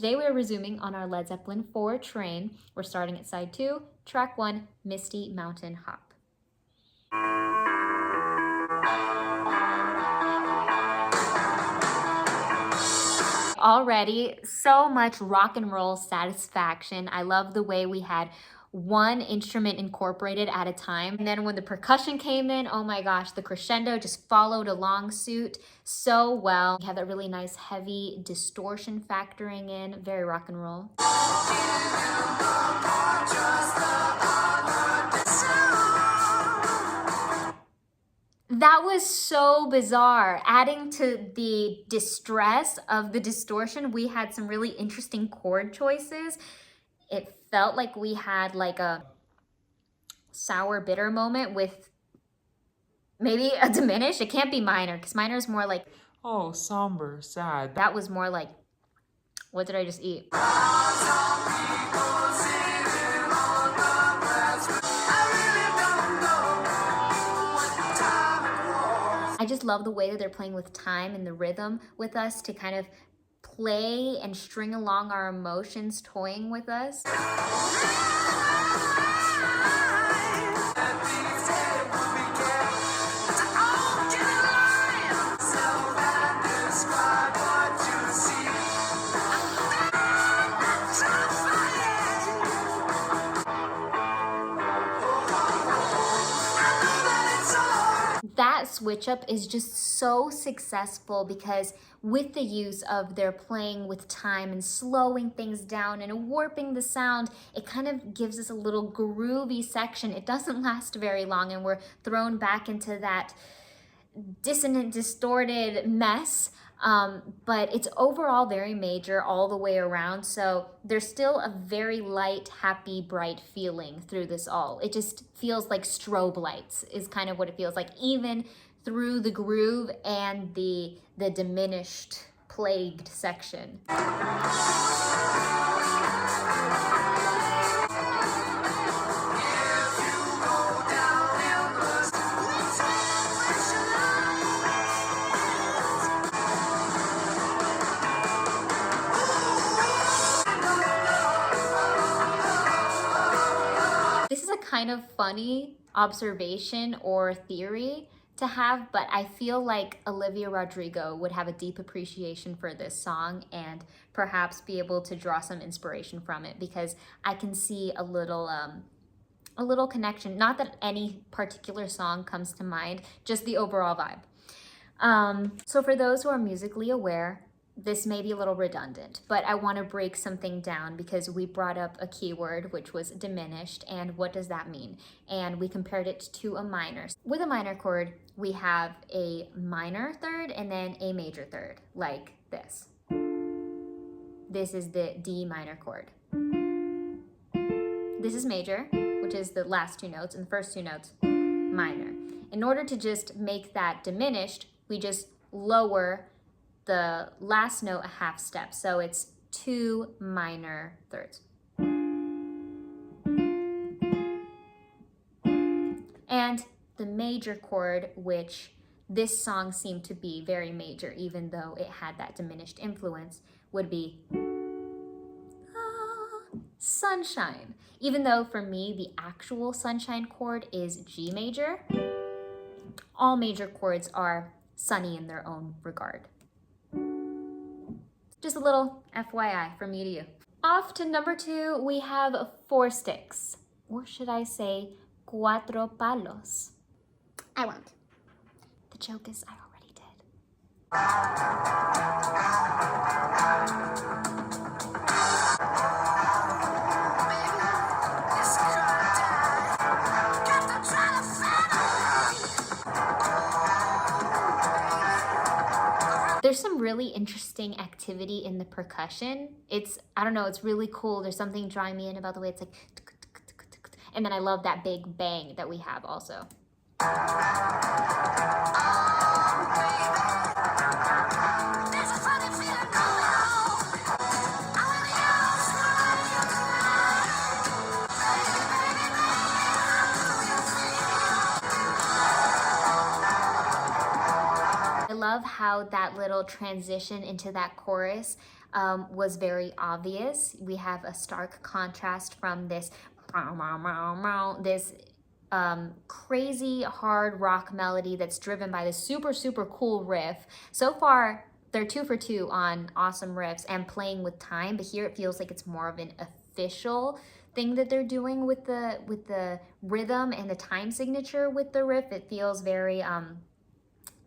Today we are resuming on our Led Zeppelin 4 train. We're starting at side 2, track 1, Misty Mountain Hop. Already so much rock and roll satisfaction. I love the way we had one instrument incorporated at a time. And then when the percussion came in, oh my gosh, the crescendo just followed along suit so well. We have that really nice heavy distortion factoring in, very rock and roll. That was so bizarre. Adding to the distress of the distortion, we had some really interesting chord choices. It felt like we had like a sour bitter moment with maybe a diminished. It can't be minor because minor is more like, oh, somber, sad. That was more like, what did I just eat? I just love the way that they're playing with time and the rhythm with us to kind of play and string along our emotions, toying with us. That switch up is just so successful because with the use of their playing with time and slowing things down and warping the sound, it kind of gives us a little groovy section. It doesn't last very long and we're thrown back into that dissonant, distorted mess. But it's overall very major all the way around. So there's still a very light, happy, bright feeling through this all. It just feels like strobe lights is kind of what it feels like, even through the groove and the diminished, plagued section. This is a kind of funny observation or theory to have, but I feel like Olivia Rodrigo would have a deep appreciation for this song and perhaps be able to draw some inspiration from it, because I can see a little connection. Not that any particular song comes to mind, just the overall vibe. So for those who are musically aware, this may be a little redundant, but I want to break something down because we brought up a keyword, which was diminished, and what does that mean? And we compared it to a minor. With a minor chord, we have a minor third and then a major third, like this. This is the D minor chord. This is major, which is the last two notes, and the first two notes, minor. In order to just make that diminished, we just lower the last note a half step. So it's 2 minor thirds. And the major chord, which this song seemed to be very major, even though it had that diminished influence, would be sunshine. Even though for me, the actual sunshine chord is G major, all major chords are sunny in their own regard. Just a little FYI from me to you. Off to number 2, we have 4 sticks. Or should I say, cuatro palos? I won't. The joke is I already did. There's some really interesting activity in the percussion. I don't know, it's really cool. There's something drawing me in about the way it's like, and then I love that big bang that we have also. love how that little transition into that chorus was very obvious. We have a stark contrast from this crazy hard rock melody that's driven by this super, super cool riff. So far, they're 2 for 2 on awesome riffs and playing with time, but here it feels like it's more of an official thing that they're doing with the rhythm and the time signature with the riff. It feels very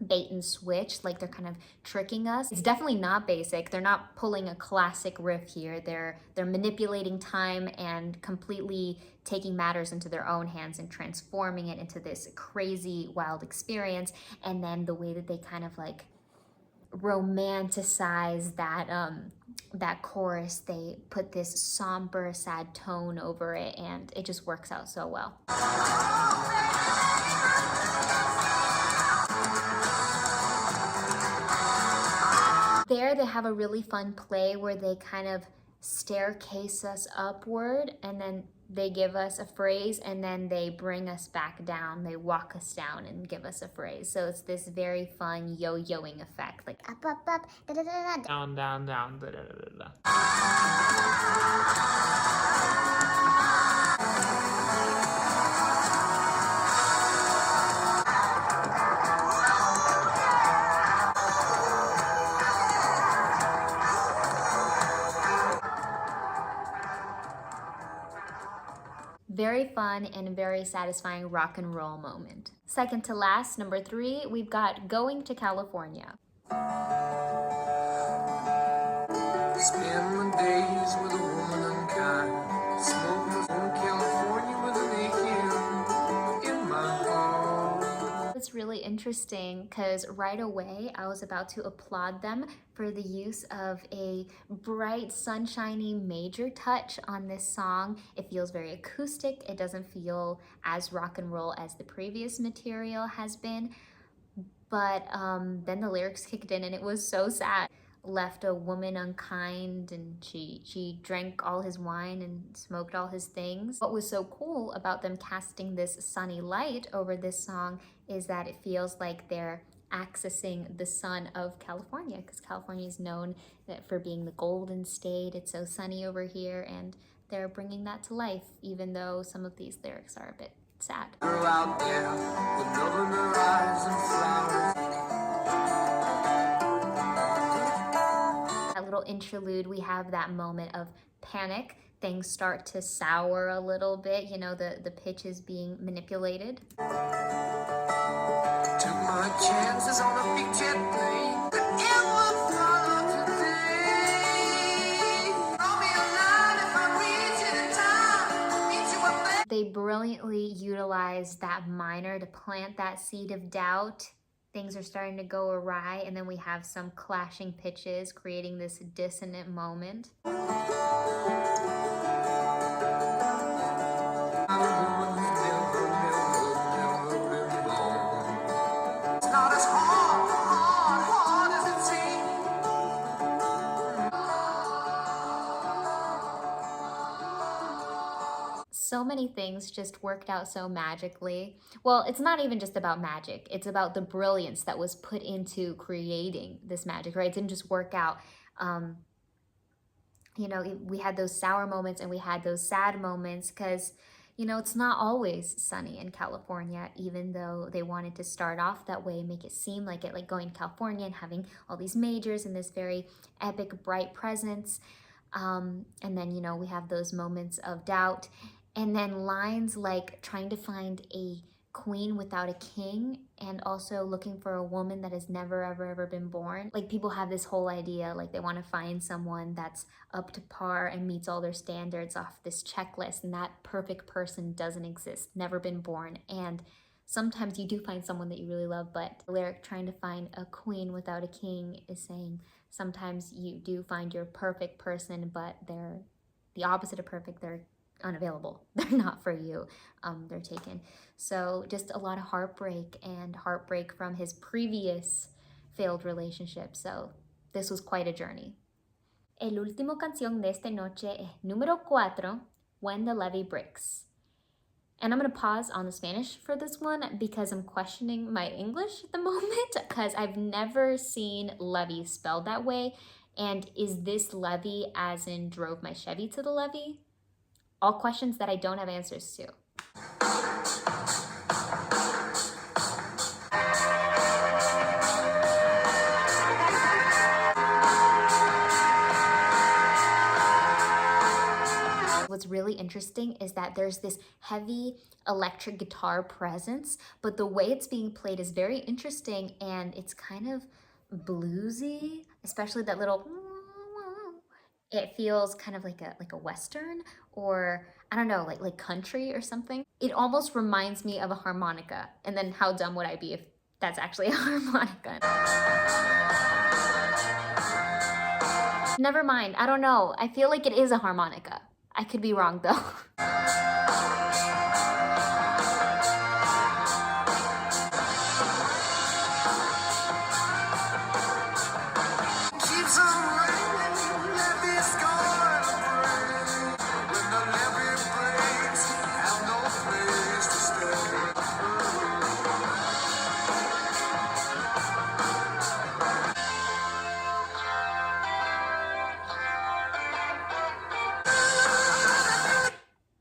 bait and switch, like they're kind of tricking us. It's definitely not basic. They're not pulling a classic riff here. They're manipulating time and completely taking matters into their own hands and transforming it into this crazy wild experience. And then the way that they kind of like romanticize that chorus, they put this somber, sad tone over it, and it just works out so well. There they have a really fun play where they kind of staircase us upward, and then they give us a phrase, and then they bring us back down. They walk us down and give us a phrase. So it's this very fun yo-yoing effect, like up, up, up, da, da, da, da. Down, down, down, da, da, da, da. Very fun and very satisfying rock and roll moment. Second to last, number 3, we've got Going to California. Spend the days with a woman unkind. Smoke from California with an aching in my heart. It's really interesting because right away I was about to applaud them for the use of a bright, sunshiny major touch on this song. It feels very acoustic. It doesn't feel as rock and roll as the previous material has been. But then the lyrics kicked in and it was so sad. Left a woman unkind, and she drank all his wine and smoked all his things. What was so cool about them casting this sunny light over this song is that it feels like they're accessing the sun of California, because California is known for being the Golden State. It's so sunny over here, and they're bringing that to life, even though some of these lyrics are a bit sad. Girl out there with November eyes and flowers. That little interlude, we have that moment of panic. Things start to sour a little bit, you know, the pitch is being manipulated. Took my chances on a big jet plane. But it was fun today. Call me a line if I reach it in time. Meet you up there. They brilliantly utilize that minor to plant that seed of doubt. Things are starting to go awry, and then we have some clashing pitches, creating this dissonant moment. So many things just worked out so magically. Well, it's not even just about magic. It's about the brilliance that was put into creating this magic, right? It didn't just work out. You know, we had those sour moments and we had those sad moments because, you know, it's not always sunny in California, even though they wanted to start off that way, make it seem like it, like going to California and having all these majors and this very epic, bright presence. And then, you know, we have those moments of doubt. And then lines like trying to find a queen without a king, and also looking for a woman that has never, ever been born. Like, people have this whole idea, like they want to find someone that's up to par and meets all their standards off this checklist, and that perfect person doesn't exist, never been born. And sometimes you do find someone that you really love, but the lyric trying to find a queen without a king is saying sometimes you do find your perfect person, but they're the opposite of perfect. They're unavailable. They're not for you. They're taken. So just a lot of heartbreak, and heartbreak from his previous failed relationship. So this was quite a journey. El último canción de esta noche es número 4, When the Levee Breaks. And I'm gonna pause on the Spanish for this one because I'm questioning my English at the moment because I've never seen Levee spelled that way. And is this Levee as in drove my Chevy to the levee? All questions that I don't have answers to. What's really interesting is that there's this heavy electric guitar presence, but the way it's being played is very interesting and it's kind of bluesy, especially that little. It feels kind of like a western, or I don't know, like country or something. It almost reminds me of a harmonica. And then how dumb would I be if that's actually a harmonica? Never mind, I don't know. I feel like it is a harmonica. I could be wrong though. Keeps on raining, levee's gonna break. When the levee breaks, have no place to stay.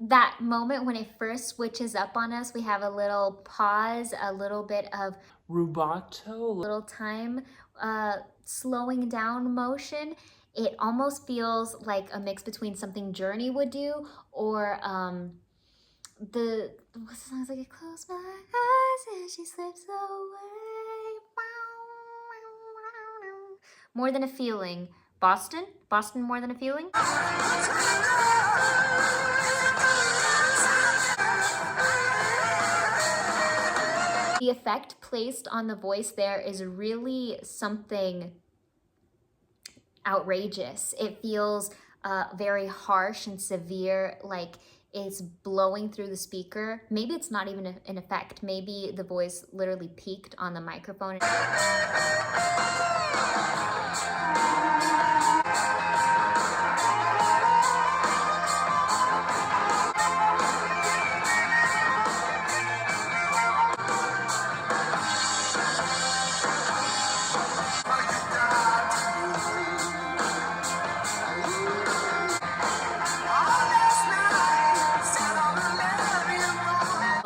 That moment when it first switches up on us, we have a little pause, a little bit of Rubato. little time slowing down motion. It almost feels like a mix between something Journey would do or what's the song? It's like, I close my eyes and she slips away. More Than a Feeling. Boston? Boston More Than a Feeling? The effect placed on the voice there is really something outrageous. It feels very harsh and severe, like it's blowing through the speaker. Maybe it's not even an effect. Maybe the voice literally peaked on the microphone.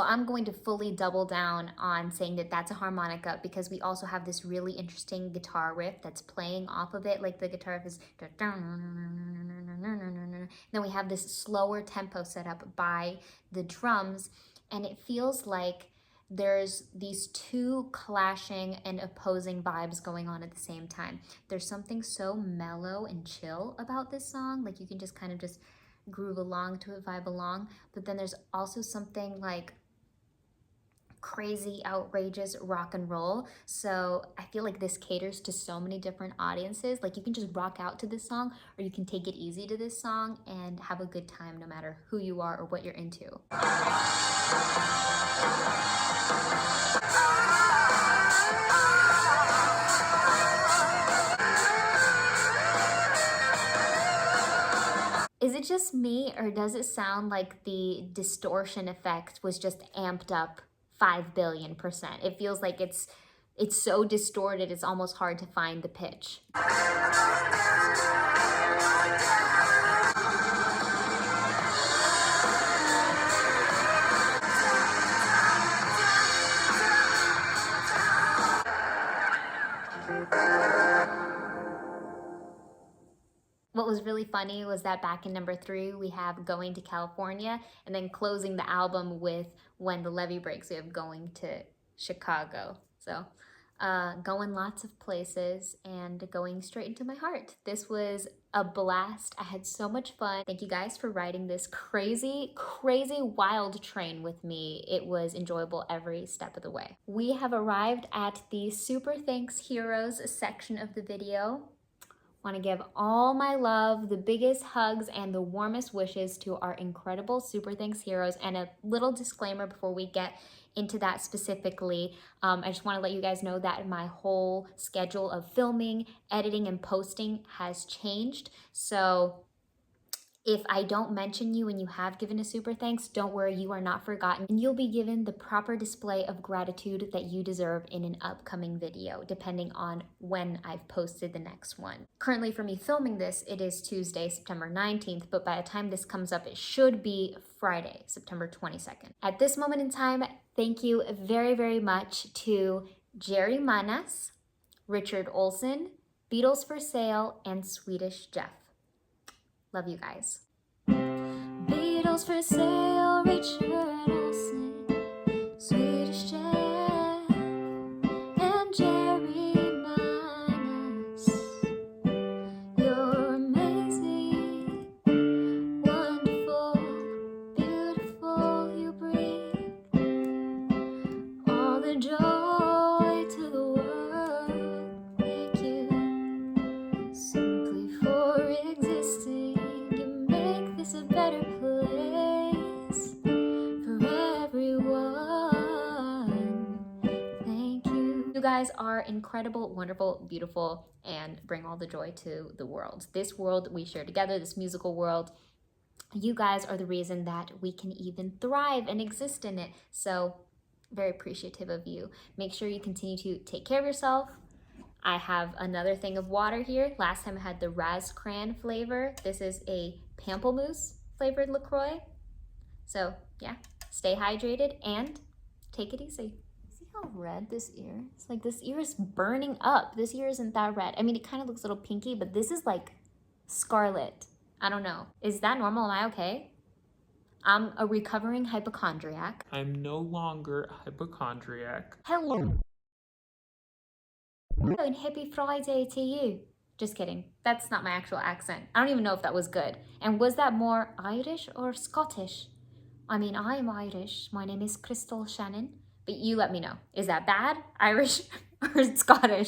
I'm going to fully double down on saying that that's a harmonica because we also have this really interesting guitar riff that's playing off of it. Like the guitar riff is, then we have this slower tempo set up by the drums, and it feels like there's these two clashing and opposing vibes going on at the same time. There's something so mellow and chill about this song, like you can just kind of just groove along to it, vibe along, but then there's also something like crazy, outrageous rock and roll. So I feel like this caters to so many different audiences. Like you can just rock out to this song, or you can take it easy to this song and have a good time no matter who you are or what you're into. Is it just me, or does it sound like the distortion effect was just amped up 5 billion%? It feels like it's so distorted, it's almost hard to find the pitch. What was really funny was that back in number 3, we have Going to California, and then closing the album with When the Levee Breaks, we have Going to Chicago. So going lots of places and going straight into my heart. This was a blast. I had so much fun. Thank you guys for riding this crazy, crazy wild train with me. It was enjoyable every step of the way. We have arrived at the Super Thanks Heroes section of the video. Want to give all my love, the biggest hugs, and the warmest wishes to our incredible Super Thanks heroes. And a little disclaimer before we get into that specifically. I just want to let you guys know that my whole schedule of filming, editing, and posting has changed. So If I don't mention you and you have given a super thanks, don't worry, you are not forgotten, and you'll be given the proper display of gratitude that you deserve in an upcoming video, depending on when I've posted the next one. Currently for me filming this, it is Tuesday, September 19th, but by the time this comes up, it should be Friday, September 22nd. At this moment in time, thank you very, very much to Jerry Manas, Richard Olsen, Beatles for Sale, and Sweetish Jeff. Love you guys. Beatles for sale, Richard Olsen, Sweetish Jeff, and Jerry Manas. You're amazing, wonderful, beautiful. You bring all the joy to the world. Thank you simply for existing. A better place for everyone. Thank you. You guys are incredible, wonderful, beautiful, and bring all the joy to the world. This world we share together, this musical world, you guys are the reason that we can even thrive and exist in it. So very appreciative of you. Make sure you continue to take care of yourself. I have another thing of water here. Last time I had the Raz Cran flavor. This is a pamplemousse flavored LaCroix. So yeah, stay hydrated and take it easy. See how red this ear is? Like this ear is burning up. This ear isn't that red. I mean, it kind of looks a little pinky, but this is like scarlet. I don't know. Is that normal? Am I okay? I'm a recovering hypochondriac. I'm no longer a hypochondriac. Hello. And happy Friday to you. Just kidding. That's not my actual accent. I don't even know if that was good. And was that more Irish or Scottish? I mean, I'm Irish. My name is Crystal Shannon. But you let me know. Is that bad, Irish, or Scottish?